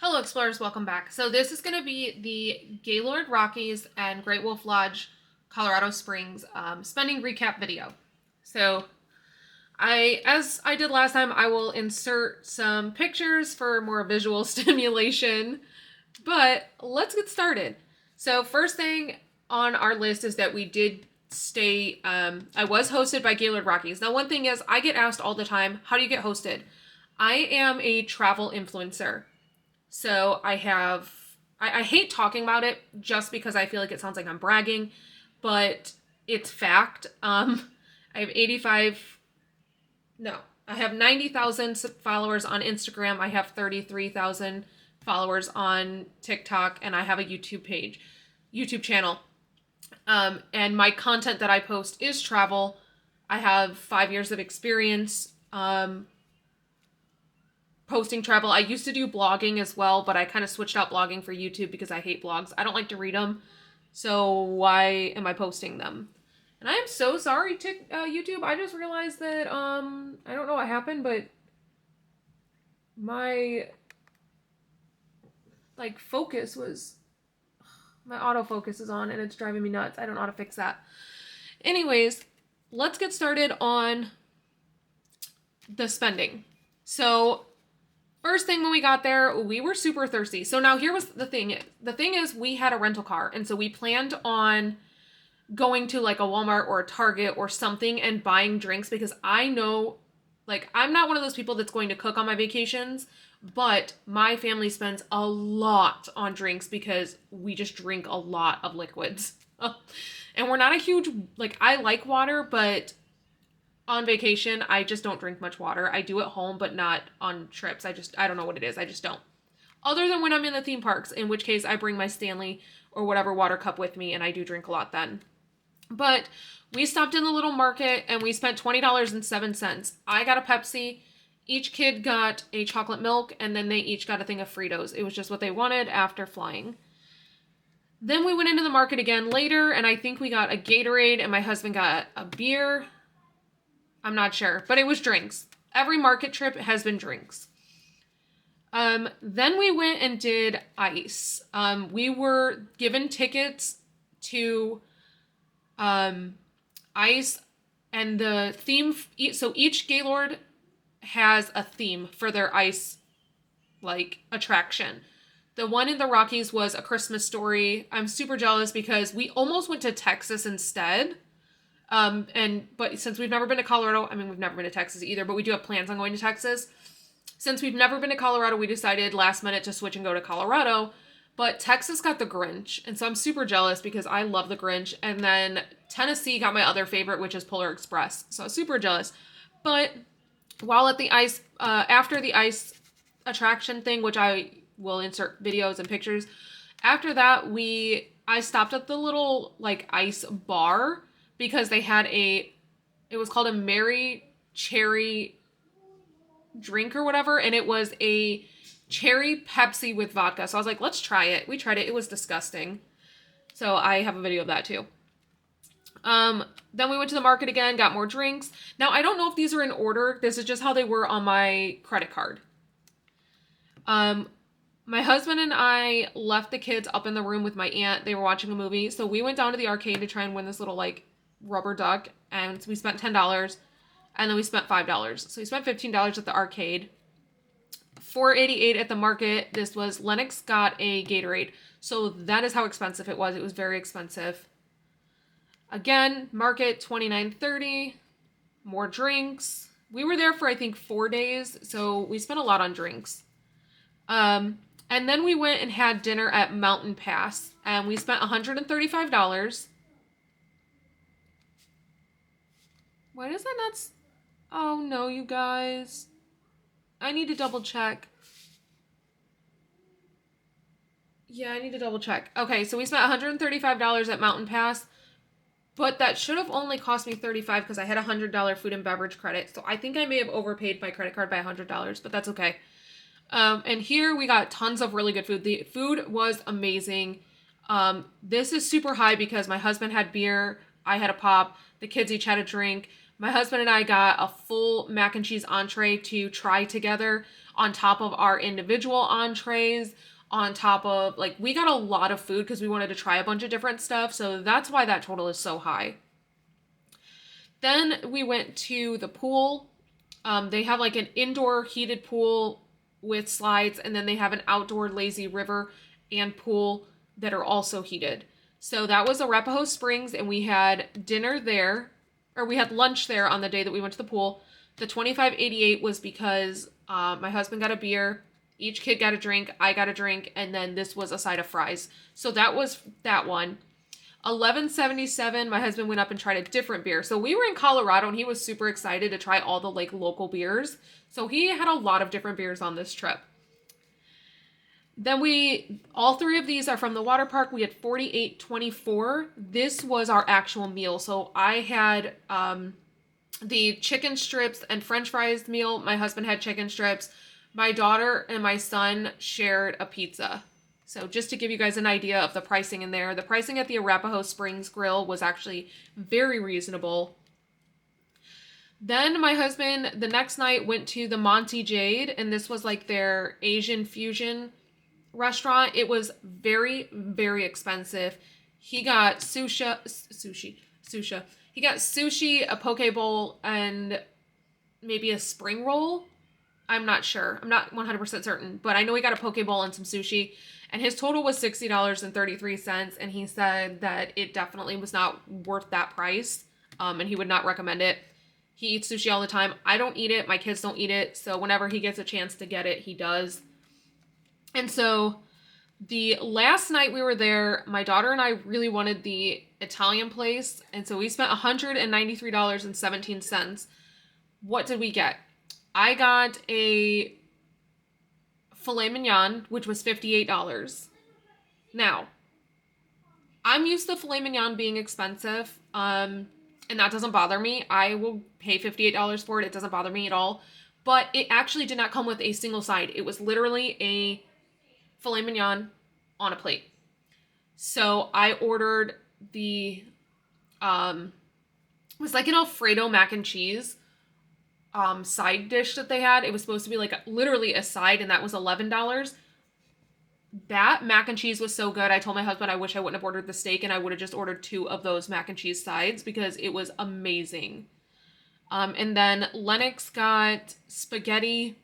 Hello explorers, welcome back. So this is going to be the Gaylord Rockies and Great Wolf Lodge, Colorado Springs spending recap video. So as I did last time, I will insert some pictures for more visual stimulation, but let's get started. So first thing on our list is that we did stay, I was hosted by Gaylord Rockies. Now one thing is, I get asked all the time, how do you get hosted? I am a travel influencer. So I hate talking about it just because I feel like it sounds like I'm bragging, but it's fact. I have 90,000 followers on Instagram. I have 33,000 followers on TikTok, and I have a YouTube channel. And my content that I post is travel. I have 5 years of experience, posting travel. I used to do blogging as well, but I kind of switched out blogging for YouTube because I hate blogs. I don't like to read them. So why am I posting them? And I am so sorry to YouTube. I just realized that, I don't know what happened, but my, focus was, my autofocus is on and it's driving me nuts. I don't know how to fix that. Anyways, let's get started on the spending. So first thing when we got there, we were super thirsty. So now here was the thing. The thing is, we had a rental car, and so we planned on going to like a Walmart or a Target or something and buying drinks, because I know, I'm not one of those people that's going to cook on my vacations, but my family spends a lot on drinks because we just drink a lot of liquids. And we're not a huge, I like water, but on vacation, I just don't drink much water. I do at home, but not on trips. I don't know what it is. I just don't. Other than when I'm in the theme parks, in which case I bring my Stanley or whatever water cup with me, and I do drink a lot then. But we stopped in the little market and we spent $20.07. I got a Pepsi. Each kid got a chocolate milk, and then they each got a thing of Fritos. It was just what they wanted after flying. Then we went into the market again later, and I think we got a Gatorade, and my husband got a beer. I'm not sure, but it was drinks. Every market trip has been drinks. Then we went and did ice. We were given tickets to ice, and the theme, so each Gaylord has a theme for their ice, attraction. The one in the Rockies was A Christmas Story. I'm super jealous because we almost went to Texas instead. But since we've never been to Colorado, we've never been to Texas either, but we do have plans on going to Texas. Since we've never been to Colorado, we decided last minute to switch and go to Colorado, but Texas got the Grinch. And so I'm super jealous because I love the Grinch. And then Tennessee got my other favorite, which is Polar Express. So I'm super jealous. But while at the ice, after the ice attraction thing, which I will insert videos and pictures, after that, I stopped at the little ice bar, because they had it was called a Mary Cherry drink or whatever, and it was a cherry Pepsi with vodka. So I was like, let's try it. We tried it. It was disgusting. So I have a video of that too. Then we went to the market again, got more drinks. Now, I don't know if these are in order. This is just how they were on my credit card. My husband and I left the kids up in the room with my aunt. They were watching a movie. So we went down to the arcade to try and win this little rubber duck, and we spent $10, and then we spent $5. So we spent $15 at the arcade. $4.88 at the market. This was Lennox got a Gatorade. So that is how expensive it was. It was very expensive. Again, market $29.30. More drinks. We were there for I think 4 days, so we spent a lot on drinks. And then we went and had dinner at Mountain Pass, and we spent $135. Why does that not... Oh, no, you guys. I need to double check. Yeah, I need to double check. Okay, so we spent $135 at Mountain Pass, but that should have only cost me $35 because I had a $100 food and beverage credit. So I think I may have overpaid my credit card by $100, but that's okay. And here we got tons of really good food. The food was amazing. This is super high because my husband had beer, I had a pop, the kids each had a drink. My husband and I got a full mac and cheese entree to try together. on top of our individual entrees, on top of, like, we got a lot of food because we wanted to try a bunch of different stuff. So that's why that total is so high. Then we went to the pool. They have like an indoor heated pool with slides, and then they have an outdoor lazy river and pool that are also heated. So that was Arapahoe Springs, and we had dinner there, or we had lunch there on the day that we went to the pool. The $25.88 was because my husband got a beer, each kid got a drink, I got a drink, and then this was a side of fries. So that was that one. $11.77, my husband went up and tried a different beer. So we were in Colorado and he was super excited to try all the like local beers. So he had a lot of different beers on this trip. Then all three of these are from the water park. We had $48.24. This was our actual meal. So I had the chicken strips and French fries meal. My husband had chicken strips. My daughter and my son shared a pizza. So just to give you guys an idea of the pricing in there, the pricing at the Arapahoe Springs Grill was actually very reasonable. Then my husband, the next night, went to the Monty Jade, and this was like their Asian fusion restaurant. It was very, very expensive. He got sushi. He got sushi, a poke bowl, and maybe a spring roll. I'm not sure. I'm not 100% certain, but I know he got a poke bowl and some sushi, and his total was $60.33, and he said that it definitely was not worth that price, and he would not recommend it. He eats sushi all the time. I don't eat it. My kids don't eat it, so whenever he gets a chance to get it, he does. And so the last night we were there, my daughter and I really wanted the Italian place, and so we spent $193.17. What did we get? I got a filet mignon, which was $58. Now, I'm used to filet mignon being expensive, and that doesn't bother me. I will pay $58 for it. It doesn't bother me at all. But it actually did not come with a single side. It was literally a filet mignon on a plate. So I ordered the, it was like an Alfredo mac and cheese side dish that they had. It was supposed to be like literally a side, and that was $11. That mac and cheese was so good. I told my husband I wish I wouldn't have ordered the steak, and I would have just ordered 2 of those mac and cheese sides because it was amazing. And then Lennox got spaghetti.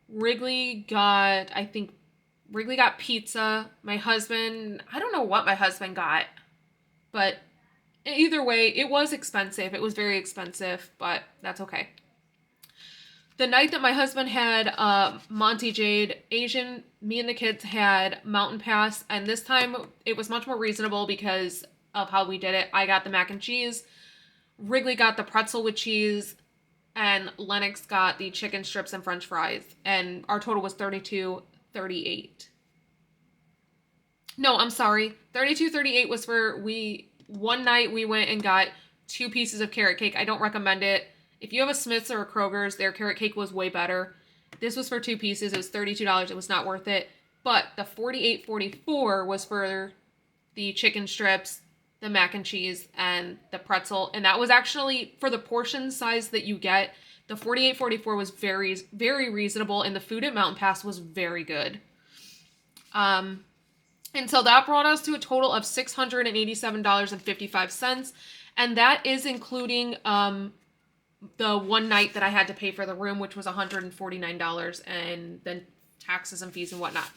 Wrigley got pizza. My husband, I don't know what my husband got, but either way, it was expensive. It was very expensive, but that's okay. The night that my husband had Monty Jade Asian, me and the kids had Mountain Pass, and this time it was much more reasonable because of how we did it. I got the mac and cheese, Wrigley got the pretzel with cheese, and Lennox got the chicken strips and French fries, and our total was $32.38. No, I'm sorry. $32.38 was for one night we went and got 2 pieces of carrot cake. I don't recommend it. If you have a Smith's or a Kroger's, their carrot cake was way better. This was for 2 pieces. It was $32. It was not worth it. But the $48.44 was for the chicken strips, the mac and cheese, and the pretzel. And that was actually, for the portion size that you get, the $48.44 was very, very reasonable, and the food at Mountain Pass was very good. And so that brought us to a total of $687.55, and that is including the one night that I had to pay for the room, which was $149, and then taxes and fees and whatnot.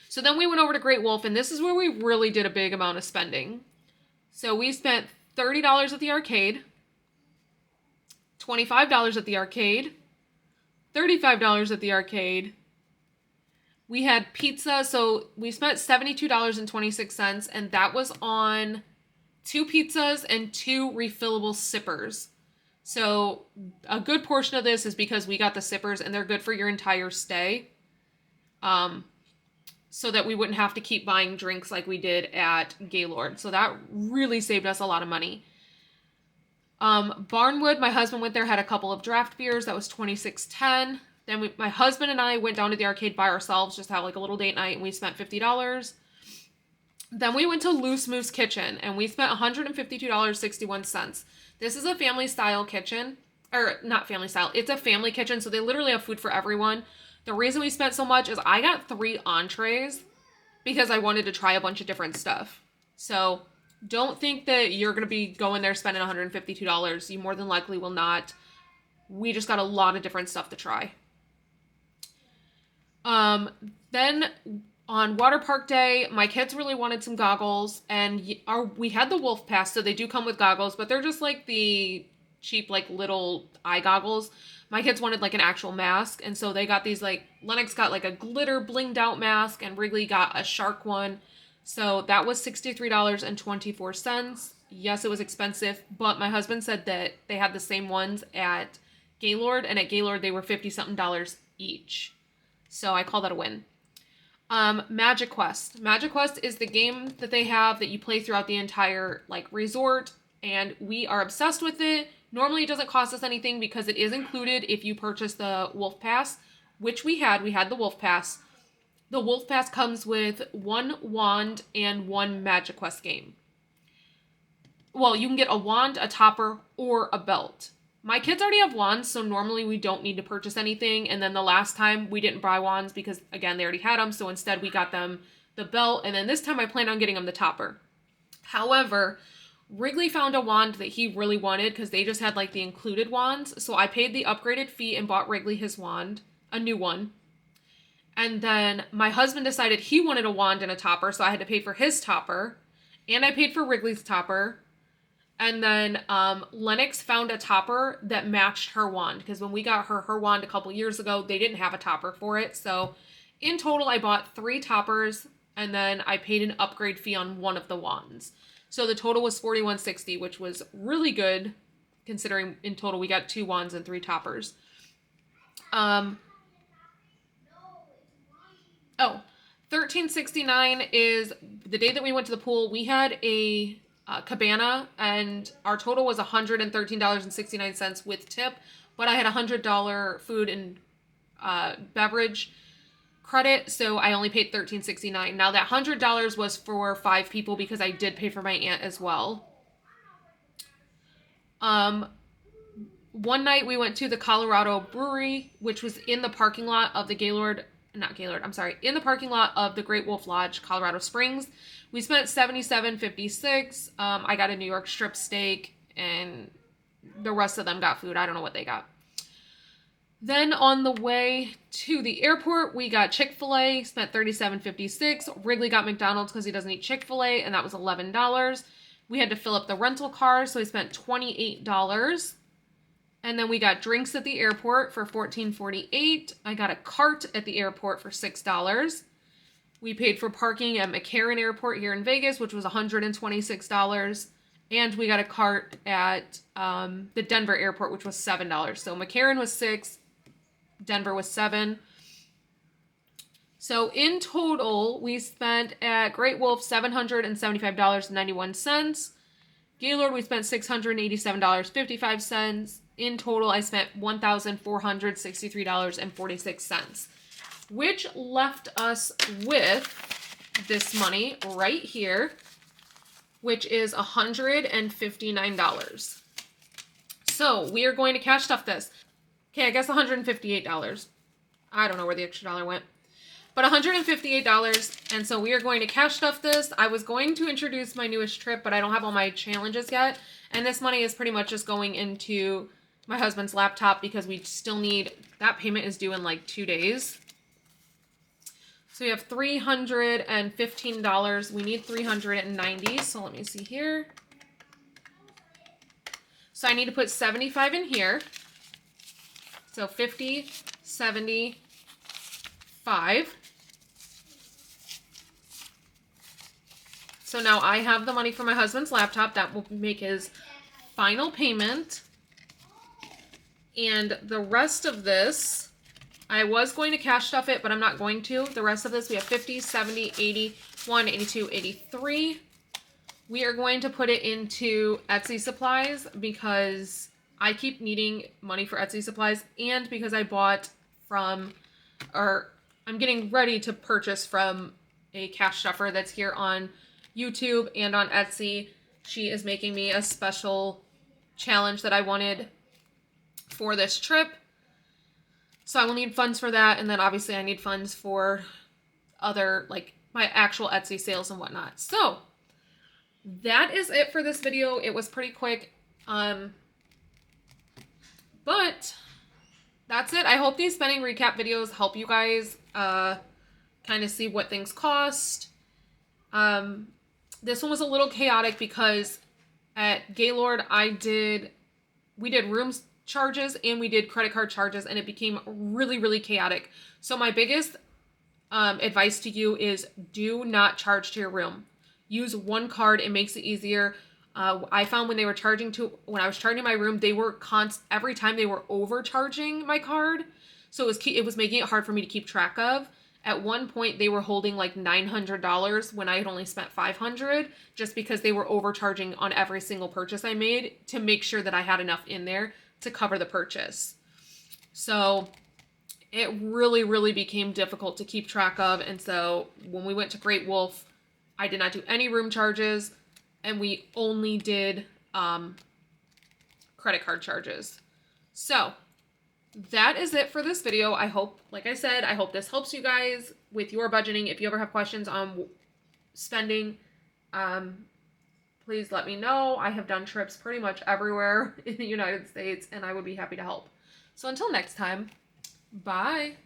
So then we went over to Great Wolf, and this is where we really did a big amount of spending. So we spent $30 at the arcade, $25 at the arcade, $35 at the arcade. We had pizza, so we spent $72.26, and that was on 2 pizzas and 2 refillable sippers. So a good portion of this is because we got the sippers, and they're good for your entire stay. So that we wouldn't have to keep buying drinks like we did at Gaylord. So that really saved us a lot of money. Barnwood, my husband went there, had a couple of draft beers. That was $26.10. Then my husband and I went down to the arcade by ourselves, just to have like a little date night, and we spent $50. Then we went to Loose Moose Kitchen, and we spent $152.61. This is a family style kitchen. or not family style. It's a family kitchen, so they literally have food for everyone. The reason we spent so much is I got 3 entrees because I wanted to try a bunch of different stuff. So don't think that you're going to be going there spending $152. You more than likely will not. We just got a lot of different stuff to try. Then on water park day, my kids really wanted some goggles, and we had the Wolf Pass, so they do come with goggles, but they're just like the cheap, like little eye goggles. My kids wanted like an actual mask, and so they got these, like, Lennox got like a glitter blinged out mask, and Wrigley got a shark one. So that was $63.24. Yes, it was expensive, but my husband said that they had the same ones at Gaylord, and at Gaylord they were $50-something each. So I call that a win. Magic Quest. Magic Quest is the game that they have that you play throughout the entire, like, resort, and we are obsessed with it. Normally it doesn't cost us anything because it is included if you purchase the Wolf Pass, which we had. We had the Wolf Pass. The Wolf Pass comes with 1 wand and 1 Magic Quest game. Well, you can get a wand, a topper, or a belt. My kids already have wands, so normally we don't need to purchase anything. And then the last time we didn't buy wands because, again, they already had them. So instead we got them the belt. And then this time I plan on getting them the topper. However, Wrigley found a wand that he really wanted because they just had like the included wands. So I paid the upgraded fee and bought Wrigley his wand, a new one. And then my husband decided he wanted a wand and a topper, so I had to pay for his topper. And I paid for Wrigley's topper. And then Lennox found a topper that matched her wand, because when we got her wand a couple years ago, they didn't have a topper for it. So in total, I bought 3 toppers, and then I paid an upgrade fee on one of the wands. So the total was $41.60, which was really good, considering in total we got 2 wands and 3 toppers. $13.69 is the day that we went to the pool. We had a cabana, and our total was $113.69 with tip, but I had $100 food and beverage credit, so I only paid $13.69. Now that $100 was for 5 people because I did pay for my aunt as well. One night we went to the Colorado Brewery, which was in the parking lot of the in the parking lot of the Great Wolf Lodge, Colorado Springs. We spent $77.56. I got a New York strip steak, and the rest of them got food. I don't know what they got. Then on the way to the airport, we got Chick-fil-A, spent $37.56. Wrigley got McDonald's because he doesn't eat Chick-fil-A, and that was $11. We had to fill up the rental car, so we spent $28. And then we got drinks at the airport for $14.48. I got a cart at the airport for $6. We paid for parking at McCarran Airport here in Vegas, which was $126. And we got a cart at the Denver Airport, which was $7. So McCarran was $6, Denver was $7. So in total, we spent at Great Wolf $775.91. Gaylord, we spent $687.55. In total, I spent $1,463.46, which left us with this money right here, which is $159. So we are going to cash stuff this. Okay, I guess $158. I don't know where the extra dollar went. But $158, and so we are going to cash stuff this. I was going to introduce my newest trip, but I don't have all my challenges yet. And this money is pretty much just going into my husband's laptop because we still need, that payment is due in like 2 days. So we have $315. We need $390. So let me see here. So I need to put 75 in here. So 50, 75. So now I have the money for my husband's laptop. That will make his final payment. And the rest of this, I was going to cash stuff it, but I'm not going to. The rest of this, we have 50, 70, 81, 82, 83. We are going to put it into Etsy supplies because I keep needing money for Etsy supplies, and because I bought from, or I'm getting ready to purchase from a cash stuffer that's here on YouTube and on Etsy. She is making me a special challenge that I wanted for this trip. So I will need funds for that. And then obviously I need funds for other, like my actual Etsy sales and whatnot. So that is it for this video. It was pretty quick. But that's it. I hope these spending recap videos help you guys kind of see what things cost. This one was a little chaotic because at Gaylord we did room charges and we did credit card charges, and it became really, really chaotic. So my biggest advice to you is do not charge to your room. Use one card. It makes it easier. I found when I was charging my room, they were every time they were overcharging my card. So it was making it hard for me to keep track of. At one point, they were holding like $900 when I had only spent $500, just because they were overcharging on every single purchase I made to make sure that I had enough in there to cover the purchase. So it really, really became difficult to keep track of. And so when we went to Great Wolf, I did not do any room charges, and we only did credit card charges. So that is it for this video. I hope, like I said, I hope this helps you guys with your budgeting. If you ever have questions on spending, please let me know. I have done trips pretty much everywhere in the United States, and I would be happy to help. So until next time, bye.